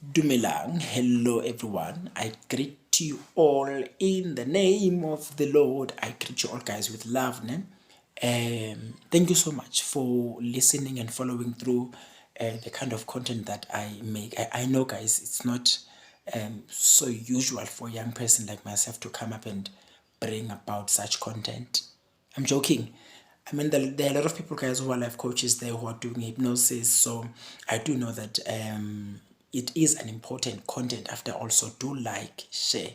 Dumelang, hello everyone. I greet you all in the name of the Lord. I greet you all guys with love. Ne? Thank you so much for listening and following through the kind of content that I make. I know guys, it's not so usual for a young person like myself to come up and bring about such content. I'm joking. I mean, there are a lot of people, guys, who are life coaches there who are doing hypnosis. So I do know that it is an important content. After all, so do like, share,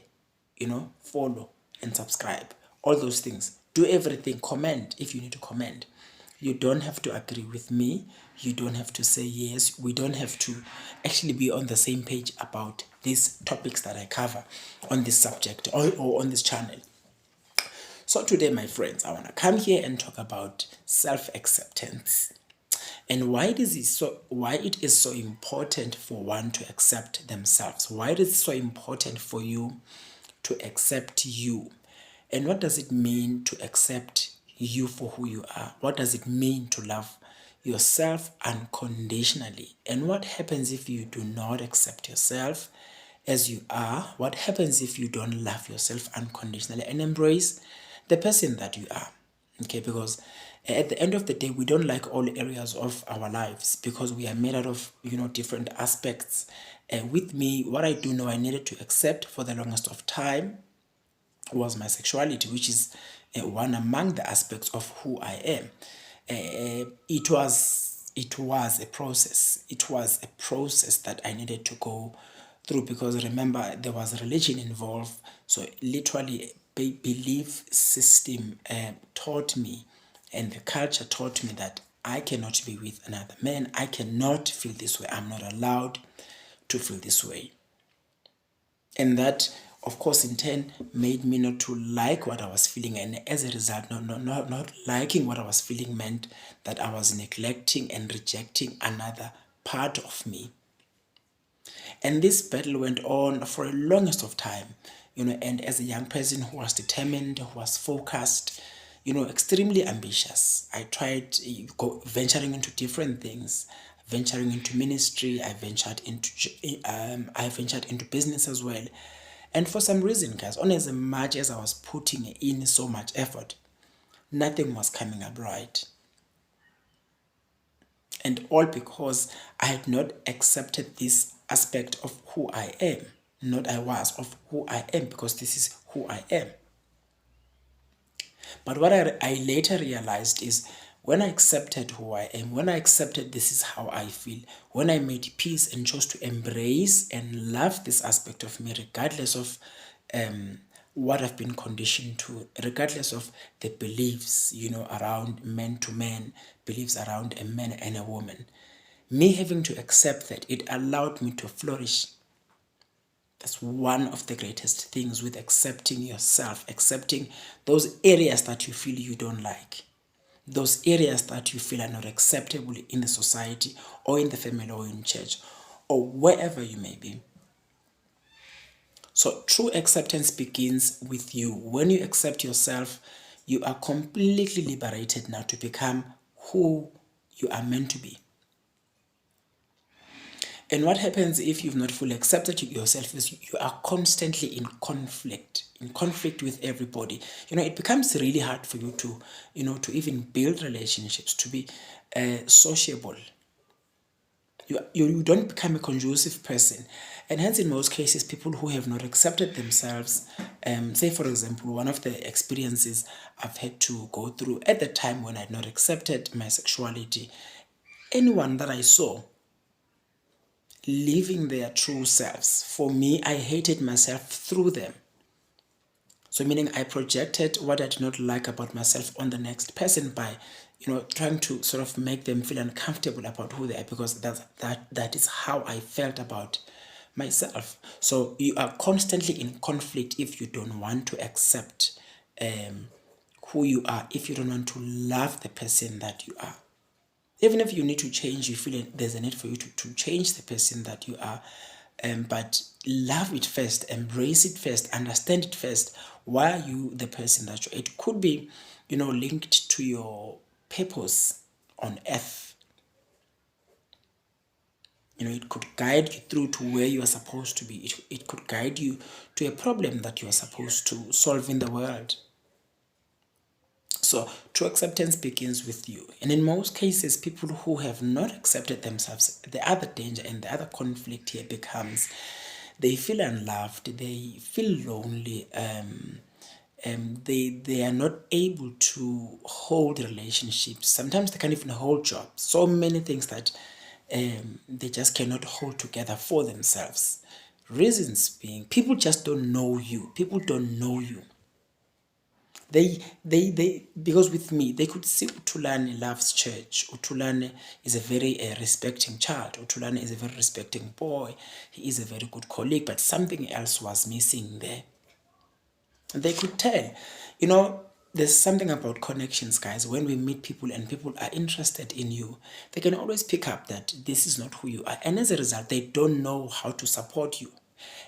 follow and subscribe. All those things. Do everything. Comment if you need to comment. You don't have to agree with me. You don't have to say yes. We don't have to actually be on the same page about these topics that I cover on this subject or on this channel. So today, my friends, I want to come here and talk about self-acceptance and why it is so important for one to accept themselves. Why it is so important for you to accept you. And what does it mean to accept you for who you are? What does it mean to love yourself unconditionally? And what happens if you do not accept yourself as you are? What happens if you don't love yourself unconditionally and embrace the person that you are? Okay, because at the end of the day, we don't like all areas of our lives because we are made out of different aspects. With me, what I do know I needed to accept for the longest of time was my sexuality, which is one among the aspects of who I am. It was a process. It was a process that I needed to go through because remember there was religion involved. So literally, belief system taught me, and the culture taught me that I cannot be with another man. I cannot feel this way. I'm not allowed to feel this way. And that, of course, in turn made me not to like what I was feeling, and as a result, not liking what I was feeling meant that I was neglecting and rejecting another part of me. And this battle went on for a longest of time, and as a young person who was determined, who was focused, extremely ambitious, I tried venturing into different things, venturing into ministry. I ventured into business as well. And for some reason, guys, on as much as I was putting in so much effort, nothing was coming up right. And all because I had not accepted this aspect of who I am, not I was, of who I am, because this is who I am. But what I later realized is when I accepted who I am, when I accepted this is how I feel, when I made peace and chose to embrace and love this aspect of me, regardless of what I've been conditioned to, regardless of the beliefs, around man to man, beliefs around a man and a woman, me having to accept that, it allowed me to flourish. That's one of the greatest things with accepting yourself, accepting those areas that you feel you don't like, those areas that you feel are not acceptable in the society or in the family or in church or wherever you may be. So true acceptance begins with you. When you accept yourself, you are completely liberated now to become who you are meant to be. And what happens if you've not fully accepted yourself is you are constantly in conflict with everybody. It becomes really hard for you to, to even build relationships, to be sociable. You don't become a conducive person. And hence, in most cases, people who have not accepted themselves, say, for example, one of the experiences I've had to go through at the time when I had not accepted my sexuality, anyone that I saw living their true selves, for me, I hated myself through them. So meaning I projected what I did not like about myself on the next person by, trying to sort of make them feel uncomfortable about who they are, because that is how I felt about myself. So you are constantly in conflict if you don't want to accept who you are, if you don't want to love the person that you are. Even if you need to change, you feel there's a need for you to change the person that you are. But love it first, embrace it first, understand it first. Why are you the person that you're? It could be, linked to your purpose on earth. It could guide you through to where you are supposed to be. It could guide you to a problem that you are supposed to solve in the world. So true acceptance begins with you. And in most cases, people who have not accepted themselves, the other danger and the other conflict here becomes they feel unloved, they feel lonely, they are not able to hold relationships. Sometimes they can't even hold jobs. So many things that they just cannot hold together for themselves. Reasons being, people just don't know you. People don't know you. They because with me they could see Utulane loves church. Utulane is a very respecting child. Utulane is a very respecting boy. He is a very good colleague, but something else was missing there. They could tell. There's something about connections, guys. When we meet people and people are interested in you, they can always pick up that this is not who you are. And as a result, they don't know how to support you.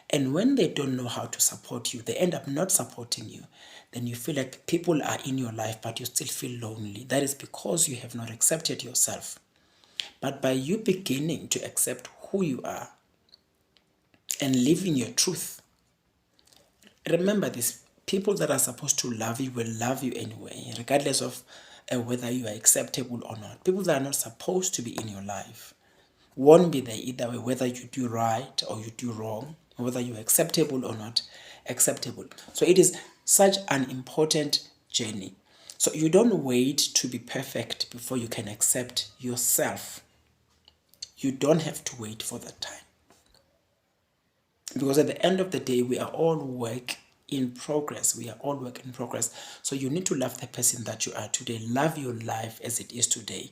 And when they don't know how to support you, they end up not supporting you. Then you feel like people are in your life, but you still feel lonely. That is because you have not accepted yourself. But by you beginning to accept who you are and living your truth, remember this, people that are supposed to love you will love you anyway, regardless of whether you are acceptable or not. People that are not supposed to be in your life won't be there either way, whether you do right or you do wrong, or whether you're acceptable or not acceptable. So it is such an important journey. So you don't wait to be perfect before you can accept yourself. You don't have to wait for that time. Because at the end of the day, we are all work in progress. We are all work in progress. So you need to love the person that you are today. Love your life as it is today.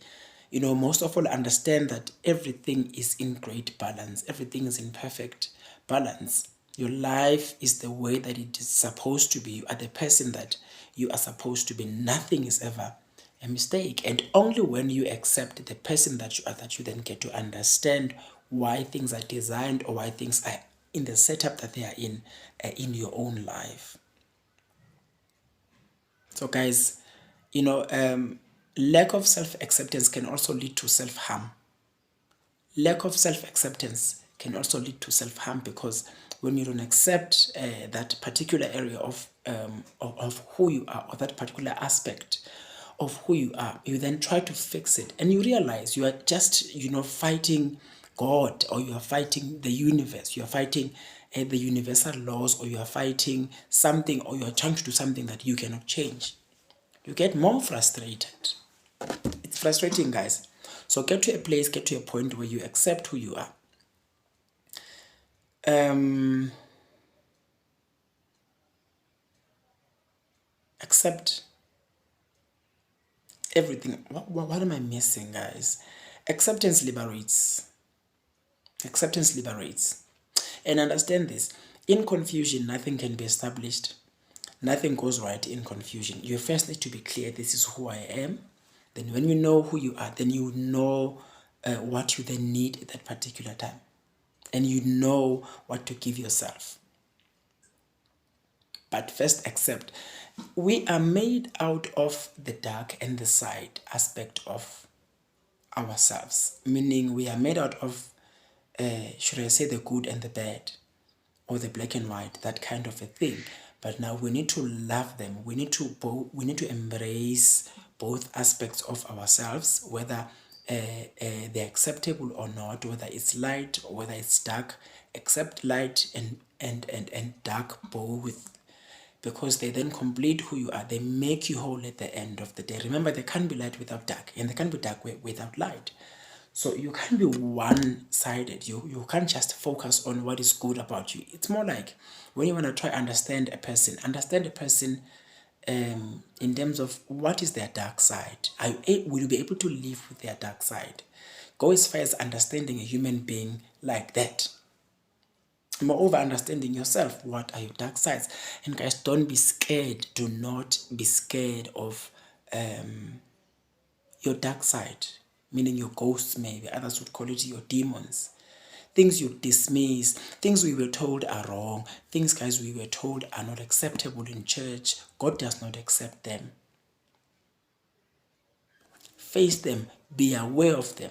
Most of all, understand that everything is in great balance. Everything is in perfect balance. Your life is the way that it is supposed to be. You are the person that you are supposed to be. Nothing is ever a mistake. And only when you accept the person that you are, that you then get to understand why things are designed or why things are in the setup that they are in your own life. So guys, lack of self-acceptance can also lead to self-harm. Lack of self-acceptance can also lead to self-harm, because when you don't accept that particular area of who you are, or that particular aspect of who you are, you then try to fix it, and you realize you are just fighting God, or you are fighting the universe, you are fighting the universal laws, or you are fighting something, or you are trying to do something that you cannot change. You get more frustrated. It's frustrating, guys. So get to a point where you accept who you are. Accept everything. What am I missing, guys? Acceptance liberates. Acceptance liberates. And understand this. In confusion, nothing can be established. Nothing goes right in confusion. You first need to be clear, this is who I am. Then when you know who you are, then you know what you then need at that particular time. And you know what to give yourself. But first accept. We are made out of the dark and the side aspect of ourselves. Meaning we are made out of, should I say, the good and the bad, or the black and white, that kind of a thing. But now we need to love them. We need to embrace both aspects of ourselves, whether they're acceptable or not, whether it's light or whether it's dark. Accept light and dark both, because they then complete who you are. They make you whole at the end of the day. Remember, there can't be light without dark, and there can't be dark without light. So you can't be one-sided. You can't just focus on what is good about you. It's more like when you want to try understand a person in terms of what is their dark side. Will you be able to live with their dark side? Go as far as understanding a human being like that. Moreover, understanding yourself, what are your dark sides? And guys, don't be scared. Do not be scared of your dark side, meaning your ghosts, maybe others would call it your demons. Things you dismiss, things we were told are wrong, things, guys, we were told are not acceptable in church. God does not accept them. Face them, be aware of them.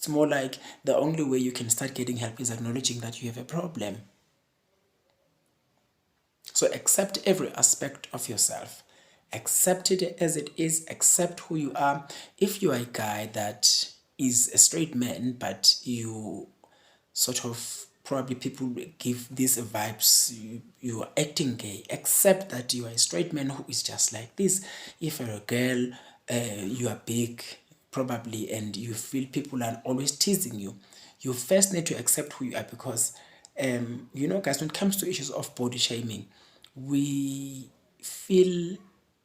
It's more like the only way you can start getting help is acknowledging that you have a problem. So accept every aspect of yourself. Accept it as it is. Accept who you are. If you are a guy that is a straight man, but you sort of, probably people give these vibes, you are acting gay, accept that you are a straight man who is just like this. If you're a girl, you are big probably, and you feel people are always teasing you, you first need to accept who you are, because guys, when it comes to issues of body shaming, we feel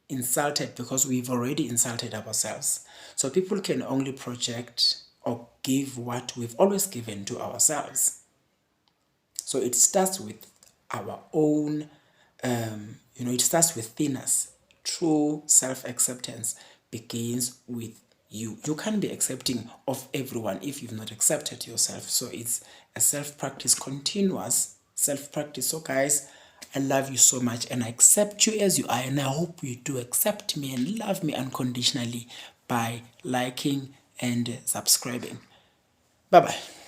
insulted because we've already insulted ourselves. So people can only project or give what we've always given to ourselves. So it starts with our own, it starts within us. True self-acceptance begins with you. You can't be accepting of everyone if you've not accepted yourself. So it's a self-practice, continuous self-practice. So guys, I love you so much and I accept you as you are, and I hope you do accept me and love me unconditionally by liking and subscribing. Bye bye.